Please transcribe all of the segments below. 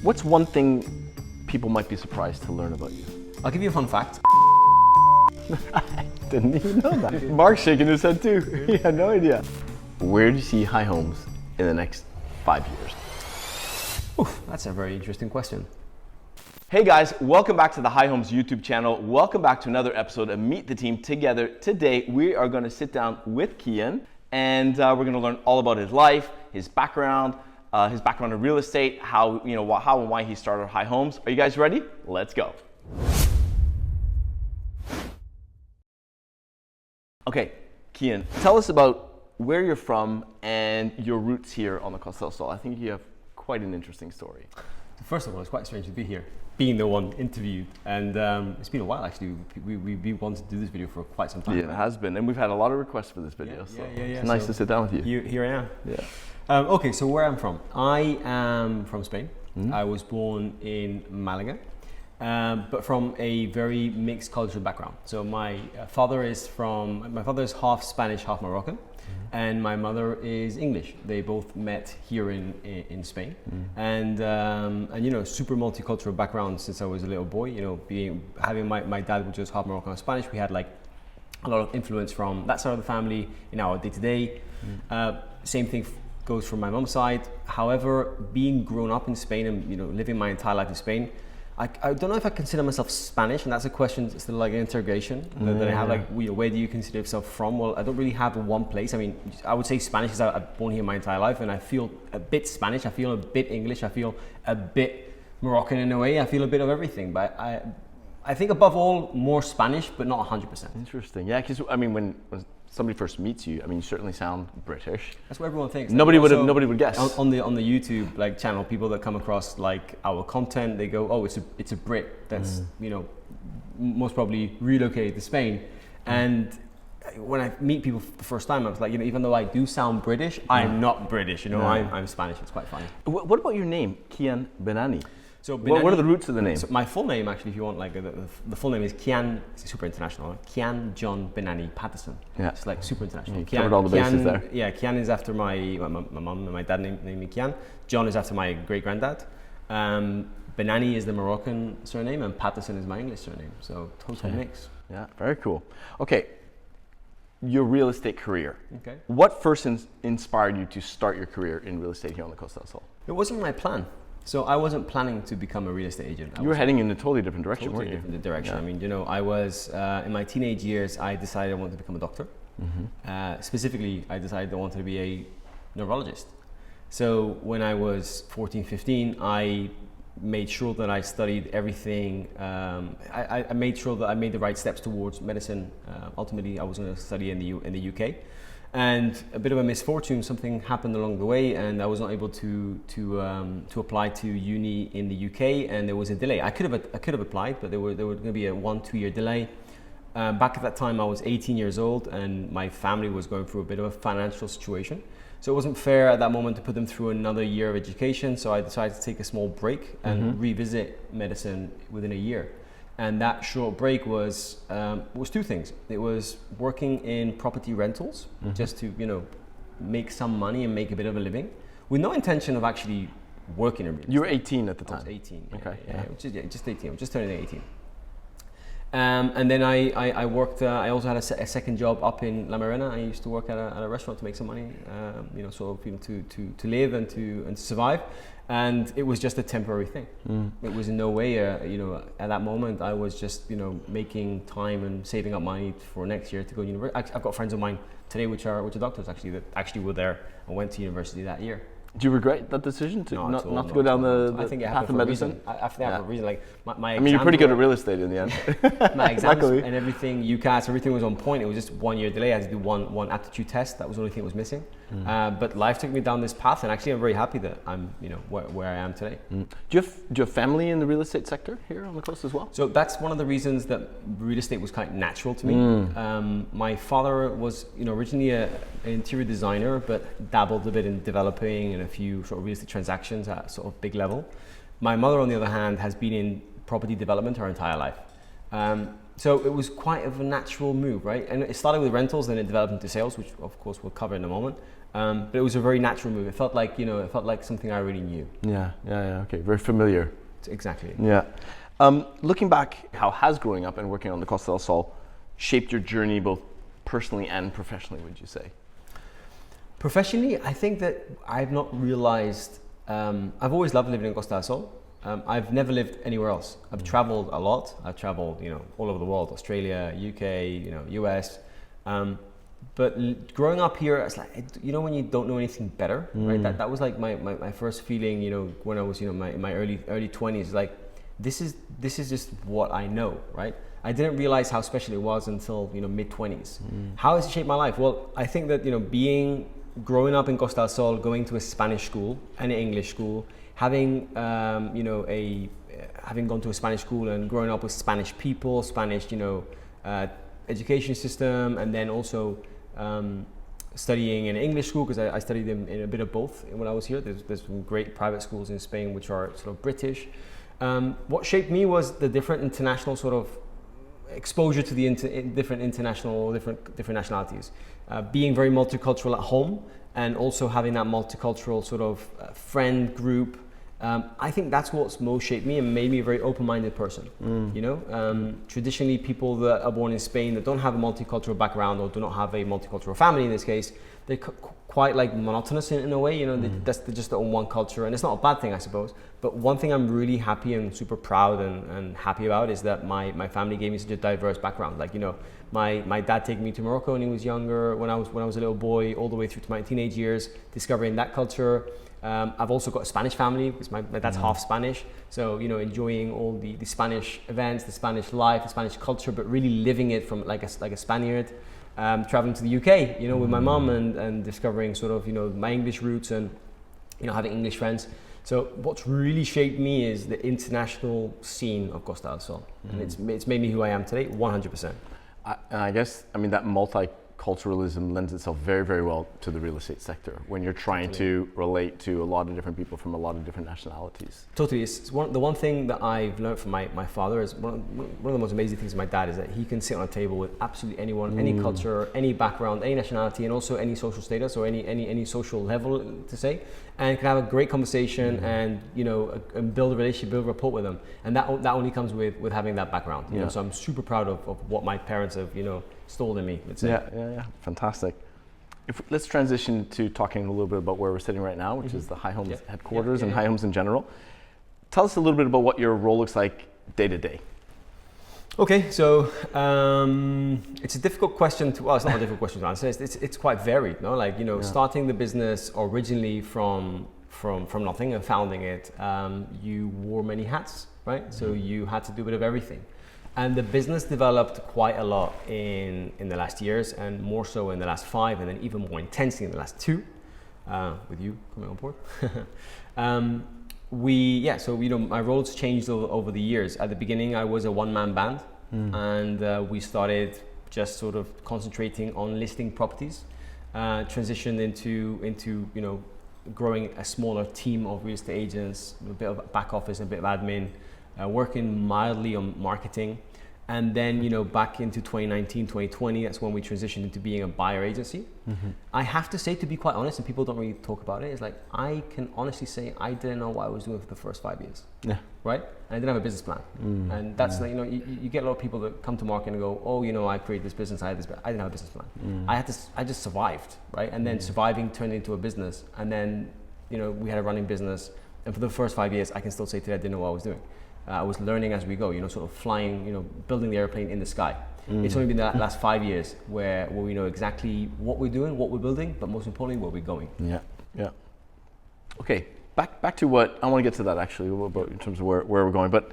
What's one thing people might be surprised to learn about you? I'll give you a fun fact. I didn't even know that. Mark's shaking his head too. He had no idea. Where do you see High Homes in the next 5 years? Oof, that's a very interesting question. Hey guys, welcome back to the High Homes YouTube channel. Welcome back to another episode of Meet the Team Together. Today we are going to sit down with Kian and we're going to learn all about his life, his background in real estate, how and why he started High Homes. Are you guys ready? Let's go. Okay, Kian, tell us about where you're from and your roots here on the Costa del Sol. I think you have quite an interesting story. First of all, it's quite strange to be here, being the one interviewed, and it's been a while actually. We wanted to do this video for quite some time. Yeah, it has been, and we've had a lot of requests for this video, so it's nice to sit down with you. Here I am. Yeah. Okay, so where I'm from. I am from Spain. Mm-hmm. I was born in Málaga, but from a very mixed cultural background. So my father is half Spanish, half Moroccan. And my mother is English. They both met here in Spain, and super multicultural background since I was a little boy. Having my dad was just half Moroccan and Spanish. We had like a lot of influence from that side of the family in our day to day. Same thing goes from my mom's side. However, being grown up in Spain and living my entire life in Spain, I don't know if I consider myself Spanish, and that's a question, still like an interrogation that I have. Like, where do you consider yourself from? Well, I don't really have one place. I mean, I would say Spanish because I've born here my entire life, and I feel a bit Spanish. I feel a bit English. I feel a bit Moroccan in a way. I feel a bit of everything, but I think above all more Spanish, but not 100%. Interesting. Yeah, because I mean, when somebody first meets you, I mean, you certainly sound British. That's what everyone thinks. Nobody would guess. On the YouTube like channel, people that come across like our content, they go, "Oh, it's a Brit that's most probably relocated to Spain." And when I meet people for the first time, I was like, even though I do sound British, I'm not British. I'm Spanish. It's quite funny. What about your name, Kian Bennani? So Bennani, what are the roots of the name? So my full name, actually, if you want, like the full name is Kian. It's super international. Kian John Bennani Patterson. Yeah, it's like super international. You covered all the bases there. Yeah, Kian is after my mom and my dad named me Kian. John is after my great granddad. Bennani is the Moroccan surname, and Patterson is my English surname. So total mix. Yeah, very cool. Okay, your real estate career. Okay. What first inspired you to start your career in real estate here on the Costa del Sol? It wasn't my plan. So I wasn't planning to become a real estate agent. You were heading in a totally different direction, weren't you? Different direction. Yeah. I mean, I was in my teenage years. I decided I wanted to become a doctor. Specifically, I decided I wanted to be a neurologist. So when I was 14, 15, I made sure that I studied everything. I made sure that I made the right steps towards medicine. Ultimately, I was going to study in the UK. And a bit of a misfortune, something happened along the way, and I was not able to apply to uni in the UK, and there was a delay. I could have applied, but there were going to be a 1-2 year delay. Back at that time, I was 18 years old, and my family was going through a bit of a financial situation. So it wasn't fair at that moment to put them through another year of education. So I decided to take a small break and revisit medicine within a year. And that short break was two things. It was working in property rentals, just to make some money and make a bit of a living, with no intention of actually working in real estate. You were 18 at the time. I was 18. Okay. Yeah, just 18. I'm just turning 18. And then I worked. I also had a second job up in La Marina. I used to work at a restaurant to make some money, to live and to survive. And it was just a temporary thing. It was in no way, at that moment, I was just, making time and saving up money for next year to go to university. I've got friends of mine today which are doctors actually that actually were there and went to university that year. Do you regret that decision to not to go down the path of medicine? I think I have a reason. Like my I mean, you're pretty good at real estate in the end. My exams and everything, UCAS, everything was on point. It was just 1 year delay. I had to do one aptitude test. That was the only thing that was missing. But life took me down this path, and actually I'm very happy that I'm where I am today. Do you have family in the real estate sector here on the coast as well? So that's one of the reasons that real estate was quite natural to me. My father was originally an interior designer, but dabbled a bit in developing and a few sort of real estate transactions at sort of big level. My mother, on the other hand, has been in property development her entire life. So it was quite of a natural move, right? And it started with rentals, then it developed into sales, which of course we'll cover in a moment. But it was a very natural move. It felt like, it felt like something I already knew. Yeah. Okay, very familiar. Exactly. Yeah. Looking back, how has growing up and working on the Costa del Sol shaped your journey both personally and professionally, would you say? Professionally, I think that I've not realized, I've always loved living in Costa del Sol. I've never lived anywhere else. I've traveled a lot. I've traveled, all over the world, Australia, UK, US. But growing up here, it's like, when you don't know anything better, right? That was like my first feeling, when I was, in my early 20s, like, this is just what I know, right? I didn't realize how special it was until, mid 20s. How has it shaped my life? Well, I think that, growing up in Costa del Sol, going to a Spanish school and an English school, having having gone to a Spanish school and growing up with Spanish people, Spanish education system, and then also studying in an English school, because I studied in a bit of both when I was here. There's some great private schools in Spain which are sort of British. What shaped me was the different international sort of exposure to the different nationalities, being very multicultural at home, and also having that multicultural sort of friend group. I think that's what's most shaped me and made me a very open-minded person. Traditionally, people that are born in Spain that don't have a multicultural background or do not have a multicultural family, in this case, they're quite like monotonous in a way. They're just their own one culture, and it's not a bad thing, I suppose. But one thing I'm really happy and super proud and happy about is that my family gave me such a diverse background. Like, my dad taking me to Morocco when he was younger, when I was a little boy, all the way through to my teenage years, discovering that culture. I've also got a Spanish family because my dad's half Spanish, so enjoying all the Spanish events, the Spanish life, the Spanish culture, but really living it from like a Spaniard. Traveling to the UK, with my mum and discovering sort of my English roots and having English friends. So what's really shaped me is the international scene of Costa del Sol, and it's made me who I am today, 100%. I guess that multiculturalism lends itself very, very well to the real estate sector when you're trying to relate to a lot of different people from a lot of different nationalities. Totally. It's the one thing that I've learned from my father is one of the most amazing things of my dad is that he can sit on a table with absolutely anyone, any culture, any background, any nationality, and also any social status or any social level to say, and can have a great conversation and and build a relationship, build rapport with them, and that only comes with having that background. So I'm super proud of what my parents have installed in me. Let's say. Yeah, fantastic. Let's transition to talking a little bit about where we're sitting right now, which is the High Homes headquarters and High Homes in general. Tell us a little bit about what your role looks like day to day. Okay, so it's a difficult question to. Well, it's not a difficult question to answer. It's quite varied, no? Like starting the business originally from nothing and founding it, you wore many hats, right? So you had to do a bit of everything. And the business developed quite a lot in the last years, and more so in the last 5, and then even more intensely in the last 2, with you coming on board. My roles changed over the years. At the beginning, I was a one-man band, and we started just sort of concentrating on listing properties, transitioned into growing a smaller team of real estate agents, a bit of back office, and a bit of admin. Working mildly on marketing, and then back into 2019, 2020, that's when we transitioned into being a buyer agency. I have to say, to be quite honest, and people don't really talk about it, it's like I can honestly say I didn't know what I was doing for the first 5 years. Yeah. Right? And I didn't have a business plan. And that's like you get a lot of people that come to market and go, oh, I created this business, I had this, but I didn't have a business plan. I just survived, right? And then surviving turned into a business, and then we had a running business, and for the first 5 years, I can still say today I didn't know what I was doing. I was learning as we go, sort of flying, building the airplane in the sky. It's only been the last 5 years where we know exactly what we're doing, what we're building, but most importantly, where we're going. Yeah. Okay, back to what, I want to get to that actually, about in terms of where we're going, but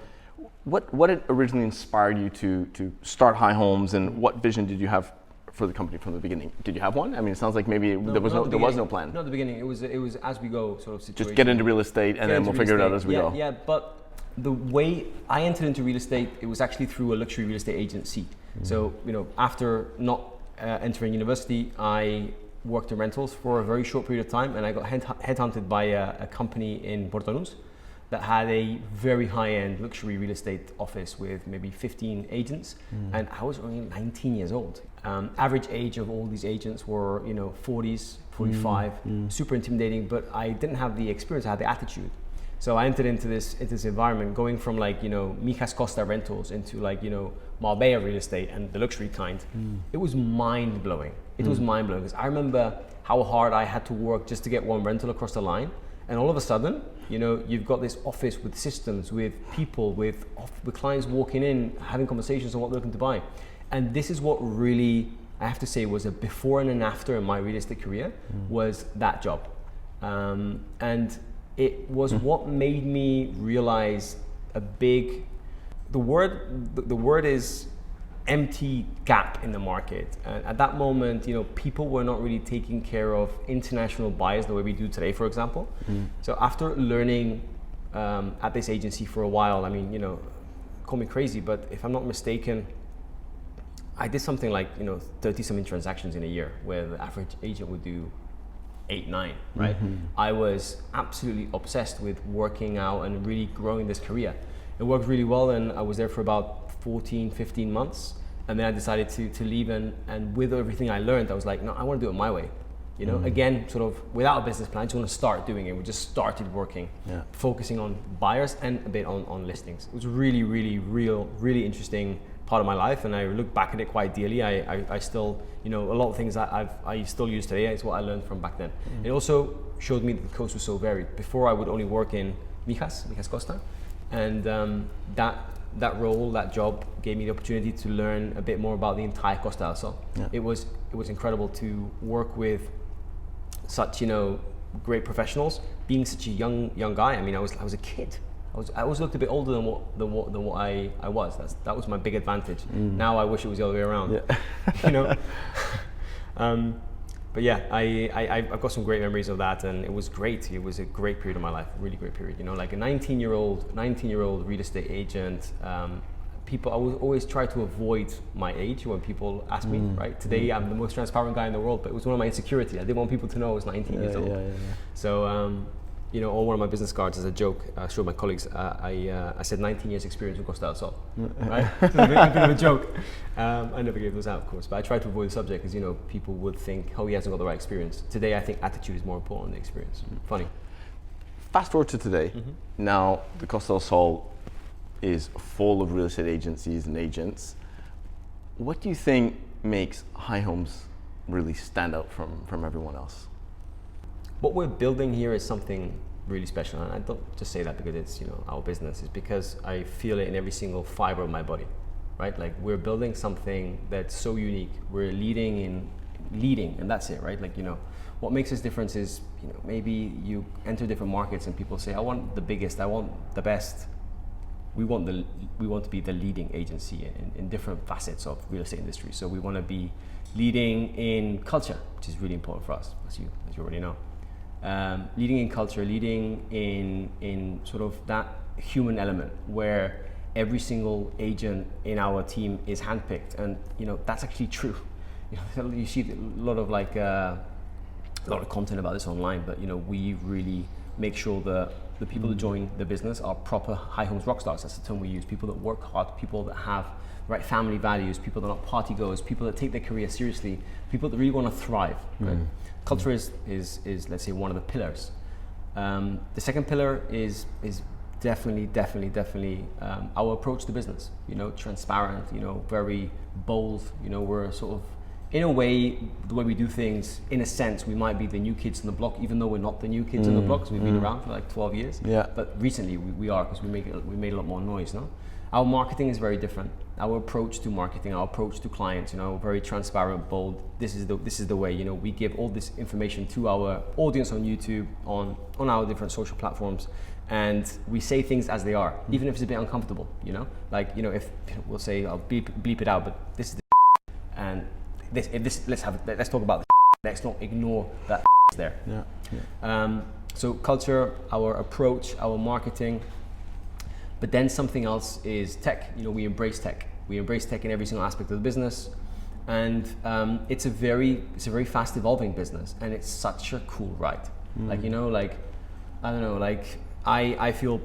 what had originally inspired you to start High Homes, and what vision did you have for the company from the beginning? Did you have one? I mean, it sounds like maybe there was no plan. Not at the beginning, it was as we go sort of situation. Just get into real estate and then we'll figure it out as we go. Yeah, but the way I entered into real estate, it was actually through a luxury real estate agency. So, after not entering university, I worked in rentals for a very short period of time, and I got headhunted by a company in Portonus, that had a very high-end luxury real estate office with maybe 15 agents, and I was only 19 years old. Average age of all these agents were, 40s, 45, super intimidating, but I didn't have the experience, I had the attitude. So I entered into this environment, going from Mijas Costa rentals into Marbella real estate and the luxury kind. It was mind-blowing. It was mind-blowing because I remember how hard I had to work just to get one rental across the line. And all of a sudden, you've got this office with systems, with people, with clients walking in, having conversations on what they're looking to buy. And this is what really, I have to say, was a before and an after in my real estate career, was that job. And it was what made me realize the word is empty gap in the market. And at that moment, people were not really taking care of international buyers the way we do today, for example. So after learning at this agency for a while, call me crazy, but if I'm not mistaken, I did something like 30 something transactions in a year, where the average agent would do 8, 9, right? I was absolutely obsessed with working out and really growing this career. It worked really well, and I was there for about 14, 15 months. And then I decided to leave, and with everything I learned, I was like, no, I want to do it my way. Again, sort of without a business plan, I just want to start doing it. We just started working, focusing on buyers and a bit on listings. It was really, really, really interesting part of my life, and I look back at it quite dearly. I still, a lot of things that I still use today is what I learned from back then. It also showed me that the coast was so varied. Before I would only work in Mijas Costa, and that role, that job gave me the opportunity to learn a bit more about the entire Costa del Sol. It was incredible to work with such great professionals. Being such a young guy, I was a kid. I always looked a bit older than what I was. That was my big advantage. Now I wish it was the other way around. But yeah, I've got some great memories of that, and it was great. It was a great period of my life, really great period. Like a 19-year-old real estate agent. People, I would always try to avoid my age when people ask me, right? Today I'm the most transparent guy in the world, but it was one of my insecurities. I didn't want people to know I was 19 years old. So, on one of my business cards as a joke, I showed my colleagues, I said 19 years experience with Costa del Sol, right? So a bit of a joke. I never gave those out, of course, but I tried to avoid the subject because, people would think, oh, he hasn't got the right experience. Today, I think attitude is more important than experience. Funny. Fast forward to today. Now, the Costa del Sol is full of real estate agencies and agents. What do you think makes High Homes really stand out from everyone else? What we're building here is something really special, and I don't just say that because it's our business. It's because I feel it in every single fiber of my body, right? Like, we're building something that's so unique. We're leading, and that's it, right? Like, what makes us different is maybe you enter different markets and people say, I want the biggest, I want the best. We want to be the leading agency in different facets of real estate industry. So we want to be leading in culture, which is really important for us, as you already know. Leading in culture, leading in sort of that human element where every single agent in our team is handpicked, and that's actually true. You see a lot of content about this online, but we really make sure that the people that join the business are proper High Homes rockstars. That's the term we use. People that work hard, people that have the right family values, people that are not party goers, people that take their career seriously, people that really want to thrive. Right? Culture is let's say one of the pillars. The second pillar is definitely our approach to business. Transparent. Very bold. We're sort of, in a way, the way we do things, in a sense, we might be the new kids on the block, even though we're not the new kids on the block, because we've been around for like 12 years. Yeah. But recently we are, because we made a lot more noise, no? Our marketing is very different. Our approach to marketing, our approach to clients, very transparent, bold. This is the way. We give all this information to our audience on YouTube, on our different social platforms, and we say things as they are, even if it's a bit uncomfortable. If we'll say, I'll bleep it out, but this is the and let's talk about the let's not ignore that there. So culture, our approach, our marketing. But then something else is tech. We embrace tech. We embrace tech in every single aspect of the business, and it's a very fast evolving business, and it's such a cool ride. I don't know. I feel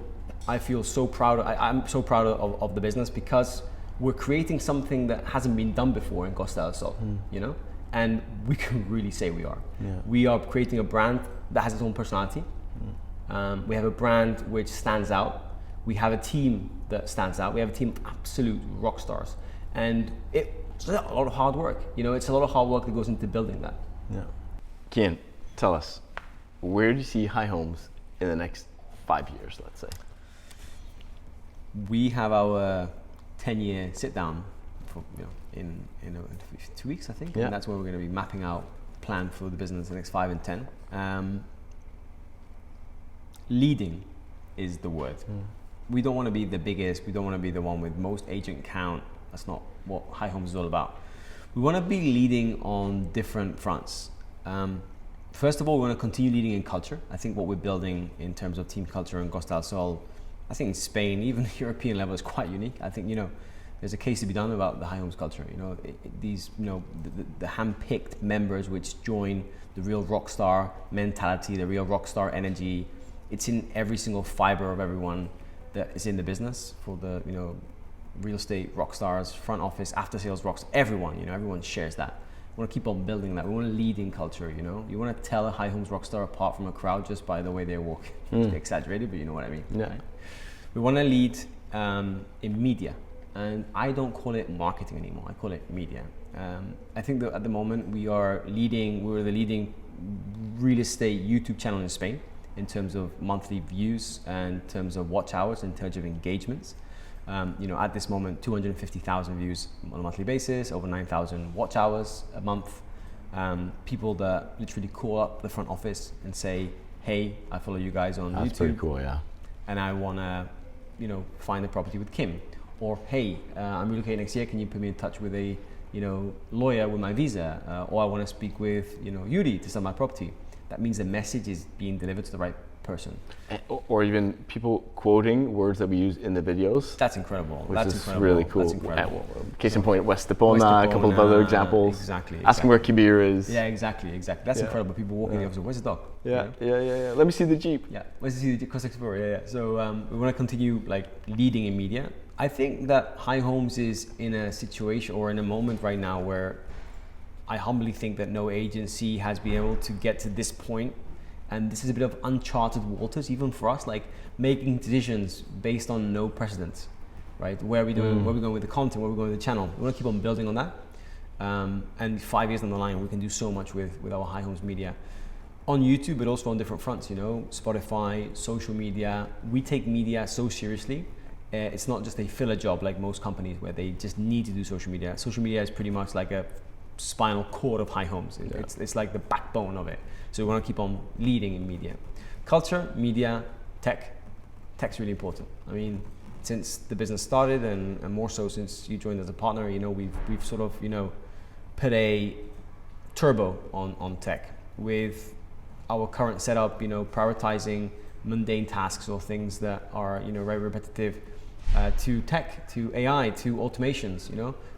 I feel so proud. I'm so proud of the business because we're creating something that hasn't been done before in Costa del Sol, you know? And we can really say we are. Yeah. We are creating a brand that has its own personality. We have a brand which stands out. We have a team that stands out. We have a team of absolute rock stars. And it's a lot of hard work. You know, it's a lot of hard work that goes into building that. Yeah. Kian, tell us, where do you see High Homes in the next 5 years, let's say? We have our 10-year sit down for, in 2 weeks, I think. Yeah. And that's where we're going to be mapping out plan for the business the next 5 and 10. Leading is the word. We don't want to be the biggest. We don't want to be the one with most agent count. That's not what High Homes is all about. We want to be leading on different fronts. First of all, we want to continue leading in culture. I think what we're building in terms of team culture in Costa del Sol, I think in Spain, even the European level, is quite unique. I think, there's a case to be done about the High Homes culture. The hand-picked members which join the real rockstar mentality, the real rockstar energy. It's in every single fiber of everyone that is in the business, for the real estate rock stars, front office, after sales rocks, everyone. Everyone shares that. We want to keep on building that. We want to lead in culture. You want to tell a High Homes rock star apart from a crowd just by the way they walk. It's exaggerated, but you know what I mean. Yeah. Right? We want to lead in media, and I don't call it marketing anymore. I call it media. I think that at the moment we're the leading real estate YouTube channel in Spain, in terms of monthly views and in terms of watch hours, in terms of engagements. At this moment, 250,000 views on a monthly basis, over 9,000 watch hours a month. People that literally call up the front office and say, hey, I follow you guys on YouTube. That's pretty cool, yeah. And I want to, find a property with Kim. Or, hey, I'm relocating next year, can you put me in touch with a, lawyer with my visa? Or I want to speak with, Yuri to sell my property. That means the message is being delivered to the right person. Or even people quoting words that we use in the videos. That's incredible. Which That's is incredible. really cool. That's incredible. Case in point, West Stepona, a couple of other examples. Exactly. Asking where Kabir is. Yeah, exactly. That's incredible. People walking in the office, where's the dog? Yeah. Let me see the Jeep. Yeah, where's the Costa Explorer? Yeah. So we want to continue leading in media. I think that High Homes is in a situation or in a moment right now where I humbly think that no agency has been able to get to this point. And this is a bit of uncharted waters, even for us, making decisions based on no precedent, right? Where are we doing? Where are we going with the content? Where are we going with the channel? We want to keep on building on that. And 5 years down the line, we can do so much with our High Homes media. On YouTube, but also on different fronts, Spotify, social media. We take media so seriously. It's not just a filler job like most companies where they just need to do social media. Social media is pretty much like a spinal cord of High Homes. It's like the backbone of it. So we want to keep on leading in media. Culture, media, tech. Tech's really important. I mean, since the business started and more so since you joined as a partner, we've sort of, put a turbo on tech with our current setup, prioritizing mundane tasks or things that are, very repetitive, to tech, to AI, to automations,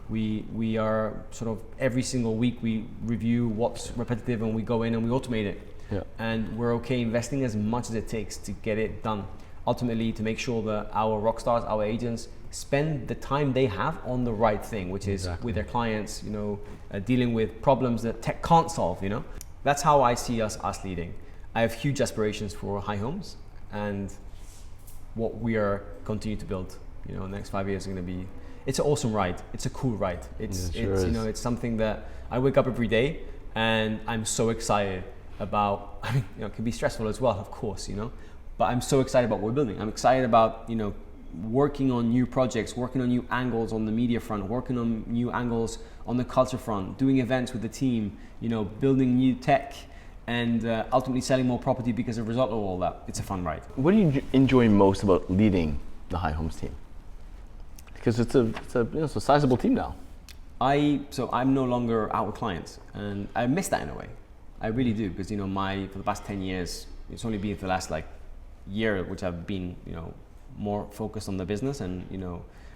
We are sort of every single week we review what's repetitive and we go in and we automate it. Yeah. And we're okay investing as much as it takes to get it done. Ultimately, to make sure that our rock stars, our agents, spend the time they have on the right thing, which is with their clients, dealing with problems that tech can't solve, That's how I see us leading. I have huge aspirations for High Homes, and what we are continuing to build, the next 5 years are going to be. It's an awesome ride. It's a cool ride. It's it's something that I wake up every day and I'm so excited about. I mean, it can be stressful as well, of course, but I'm so excited about what we're building. I'm excited about, working on new projects, working on new angles on the media front, working on new angles on the culture front, doing events with the team, building new tech, and ultimately selling more property because of a result of all that. It's a fun ride. What do you enjoy most about leading the High Homes team? Because it's a sizable team now. I'm no longer out with clients, and I miss that in a way. I really do, because for the past 10 years, it's only been for the last year which I've been more focused on the business, and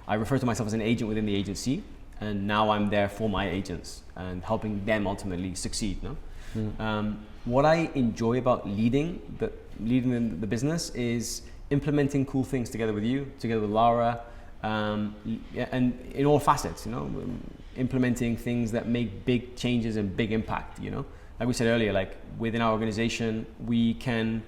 I refer to myself as an agent within the agency, and now I'm there for my agents and helping them ultimately succeed. What I enjoy about leading the business is implementing cool things together with you, together with Laura, yeah, and in all facets, you know, implementing things that make big changes and big impact, you know. Like we said earlier, like within our organization, we can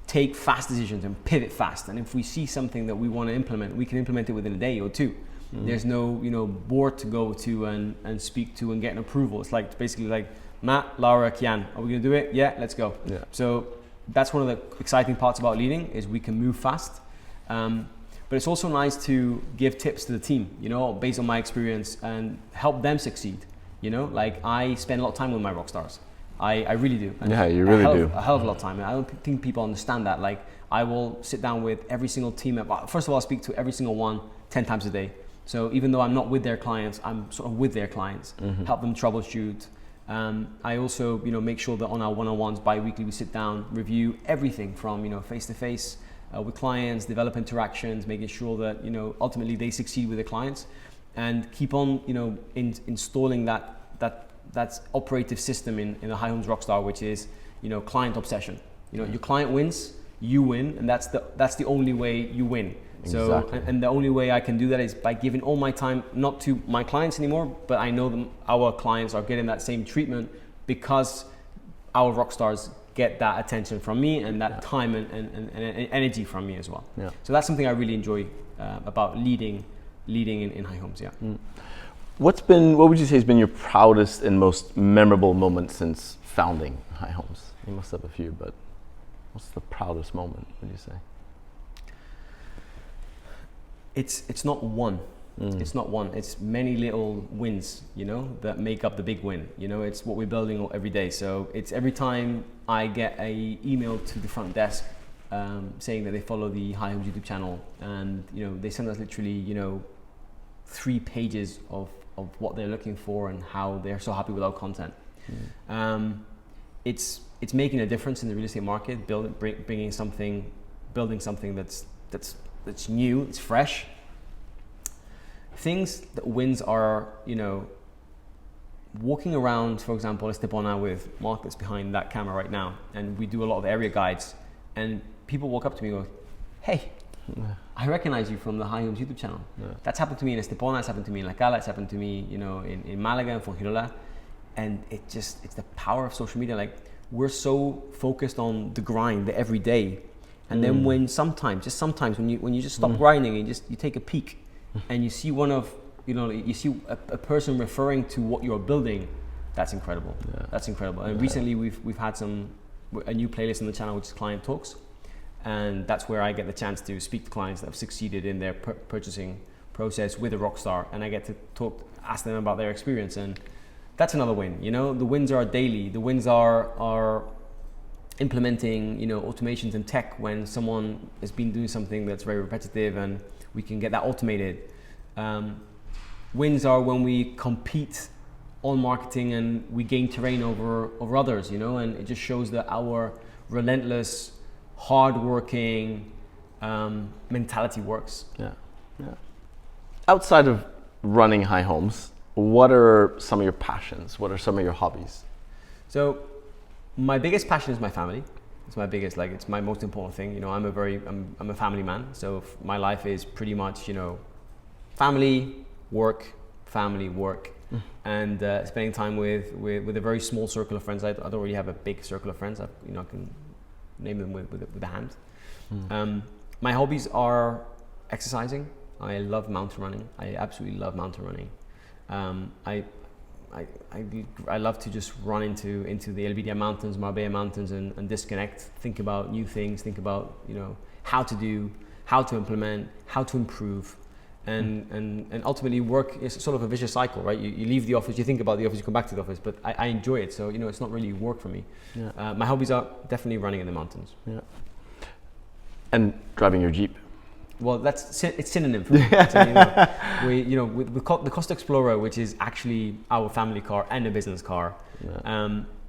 take fast decisions and pivot fast. And if we see something that we want to implement, we can implement it within a day or two. There's no, you know, board to go to and speak to and get an approval. It's like basically like, Matt, Laura, Kian, are we gonna do it? Yeah, let's go. Yeah. So that's one of the exciting parts about leading, is we can move fast. But it's also nice to give tips to the team, you know, based on my experience, and help them succeed. You know, like I spend a lot of time with my rock stars. I really do. And yeah, you really do. A hell of a lot of time. And I don't think people understand that. Like I will sit down with every single team. First of all, I'll speak to every single one 10 times a day. So even though I'm not with their clients, I'm sort of with their clients, help them troubleshoot. I also, you know, make sure that on our one-on-ones bi-weekly, we sit down, review everything from, you know, face-to-face with clients, develop interactions, making sure that, you know, ultimately they succeed with their clients, and keep on, you know, installing that operative system in the High Homes Rockstar, which is, you know, client obsession. You know, your client wins, you win, and that's the only way you win. So, exactly. And the only way I can do that is by giving all my time, not to my clients anymore, but I know our clients are getting that same treatment because our rock stars get that attention from me, and that time and energy from me as well. Yeah. So that's something I really enjoy about leading in High Homes. Yeah. What would you say has been your proudest and most memorable moment since founding High Homes? You must have a few, but what's the proudest moment, would you say? It's not one. It's not one. It's many little wins, you know, that make up the big win. You know, it's what we're building every day. So it's every time I get a email to the front desk saying that they follow the High Homes YouTube channel, and you know, they send us literally, you know, 3 pages of what they're looking for and how they're so happy with our content. It's making a difference in the real estate market, building something that's new, it's fresh. Things that wins are, you know, walking around, for example, Estepona with Mark that's behind that camera right now, and we do a lot of area guides, and people walk up to me and go, hey, I recognize you from the High Homes YouTube channel. That's happened to me in Estepona, it's happened to me in La Cala, it's happened to me, you know, in Málaga and Fuengirola. And it's the power of social media. Like, we're so focused on the grind, the everyday. And then when sometimes when you just stop grinding and you take a peek and you see you see a person referring to what you're building, that's incredible. Yeah. That's incredible. And recently we've had a new playlist on the channel, which is Client Talks. And that's where I get the chance to speak to clients that have succeeded in their purchasing process with a rockstar, and I get to ask them about their experience, and that's another win. You know, the wins are daily. The wins are implementing, you know, automations and tech when someone has been doing something that's very repetitive, and we can get that automated. Wins are when we compete on marketing and we gain terrain over others, you know, and it just shows that our relentless, hard-working mentality works. Yeah. Outside of running High Homes, what are some of your passions? What are some of your hobbies? So, my biggest passion is my family. It's my biggest, like, it's my most important thing. You know, I'm a family man. So my life is pretty much, you know, family, work, and spending time with a very small circle of friends. I don't really have a big circle of friends. I can name them with a hand. My hobbies are exercising. I love mountain running. I absolutely love mountain running. I love to just run into the Elvidia Mountains, Marbella Mountains, and disconnect, think about new things, think about, you know, how to do, how to implement, how to improve, and ultimately work is sort of a vicious cycle, right? You leave the office, you think about the office, you come back to the office, but I enjoy it, so, you know, it's not really work for me. Yeah. My hobbies are definitely running in the mountains. Yeah. And driving your Jeep. Well, it's synonym for me. So, you know, with the Costa Explorer, which is actually our family car and a business car,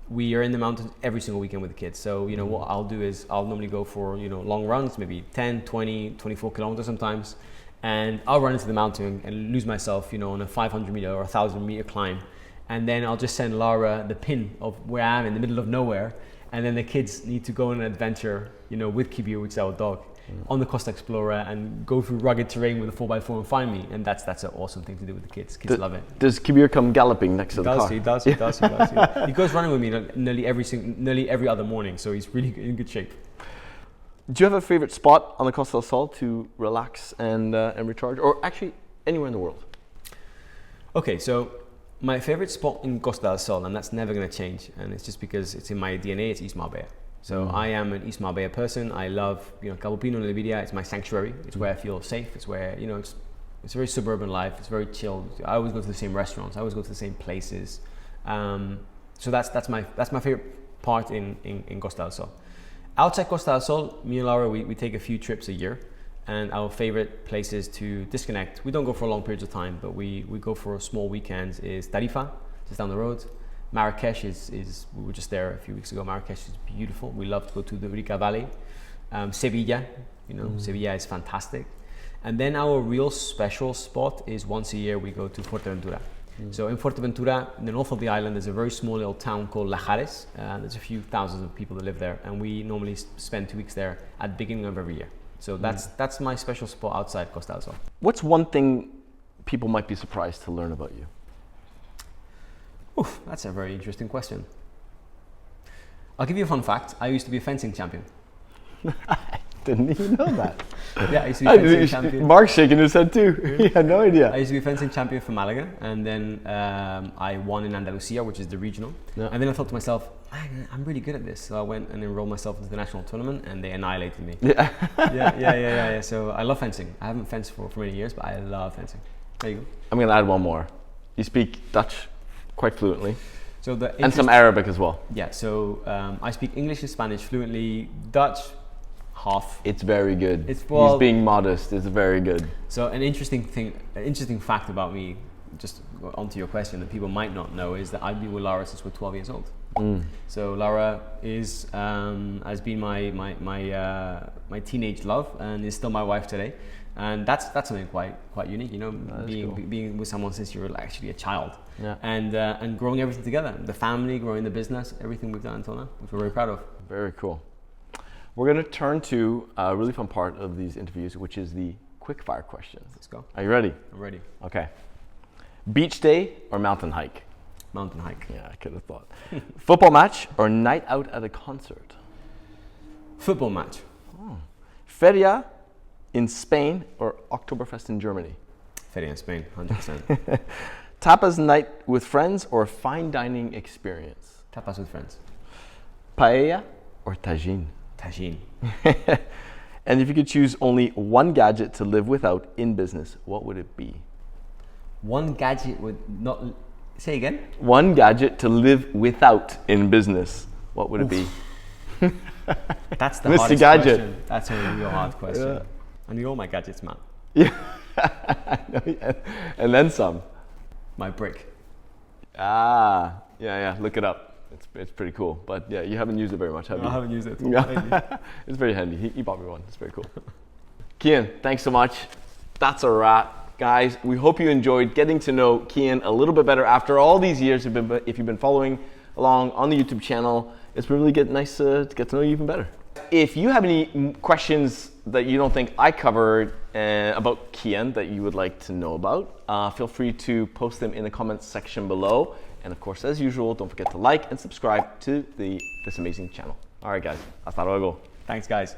we are in the mountains every single weekend with the kids. So, you know, what I'll do is I'll normally go for, you know, long runs, maybe 10, 20, 24 kilometers sometimes, and I'll run into the mountain and lose myself, you know, on a 500 meter or 1,000 meter climb. And then I'll just send Lara the pin of where I am in the middle of nowhere. And then the kids need to go on an adventure, you know, with Kibiu, which is our dog. on the Costa Explorer and go through rugged terrain with a 4x4 and find me. And that's an awesome thing to do with the kids. Kids love it. Does Kabir come galloping next to the car? He does. Yeah. He goes running with me nearly every other morning, so he's really in good shape. Do you have a favorite spot on the Costa del Sol to relax and recharge, or actually anywhere in the world? Okay, so my favorite spot in Costa del Sol, and that's never going to change, and it's just because it's in my DNA, it's East Marbella. So I am an East Marbella person. I love, Cabo Pino and Levidia. It's my sanctuary. It's where I feel safe. It's where, it's a very suburban life. It's very chilled. I always go to the same restaurants. I always go to the same places. So that's my favorite part in Costa del Sol. Outside Costa del Sol, me and Laura, we take a few trips a year. And our favorite places to disconnect, we don't go for long periods of time, but we go for small weekends, is Tarifa, just down the road. Marrakesh we were just there a few weeks ago. Marrakesh is beautiful. We love to go to the Urica Valley. Sevilla, Sevilla is fantastic. And then our real special spot is once a year we go to Fuerteventura. So in Fuerteventura, in the north of the island, there's a very small little town called Lajares. There's a few thousands of people that live there, and we normally spend 2 weeks there at the beginning of every year. So that's my special spot outside Costa del Sol. What's one thing people might be surprised to learn about you? Oof, that's a very interesting question. I'll give you a fun fact. I used to be a fencing champion. I didn't even know that. Yeah, I used to be a fencing champion. Mark's shaking his head too. He had no idea. I used to be a fencing champion for Málaga, and then I won in Andalusia, which is the regional. Yeah. And then I thought to myself, man, I'm really good at this. So I went and enrolled myself into the national tournament, and they annihilated me. Yeah. Yeah. So I love fencing. I haven't fenced for many years, but I love fencing. There you go. I'm going to add one more. You speak Dutch quite fluently. So and some Arabic as well. Yeah, so I speak English and Spanish fluently. Dutch, half. It's very good. He's being modest. It's very good. So an interesting fact about me, just onto your question, that people might not know, is that I've been with Laura since we're 12 years old. So Laura has been my teenage love and is still my wife today, and that's something quite unique, being with someone since you were actually a child, and growing everything together, the family, growing the business, everything we've done until now, which we're very proud of. Very cool. We're going to turn to a really fun part of these interviews, which is the quickfire questions. Let's go. Are you ready? I'm ready. Okay. Beach day or mountain hike? Mountain hike. Yeah, I could have thought. Football match or night out at a concert? Football match. Oh. Feria in Spain or Oktoberfest in Germany? Feria in Spain, 100%. Tapas night with friends or fine dining experience? Tapas with friends. Paella or tagine? Tagine. And if you could choose only one gadget to live without in business, what would it be? One gadget would not... Say again? One gadget to live without in business, what would it be? That's the Mr. hardest Gadget. question. That's a real hard question. Yeah. I need all my gadgets, man. Yeah. And then some. My brick. Ah, yeah. Look it up. It's pretty cool. But yeah, you haven't used it very much, have you? I haven't used it. Yeah. It's very handy. He bought me one. It's very cool. Kian, thanks so much. That's a wrap. Guys, we hope you enjoyed getting to know Kian a little bit better after all these years. If you've been following along on the YouTube channel, it's been really nice to get to know you even better. If you have any questions that you don't think I covered about Kian that you would like to know about, feel free to post them in the comments section below. And of course, as usual, don't forget to like and subscribe to this amazing channel. All right, guys. Hasta luego. Thanks, guys.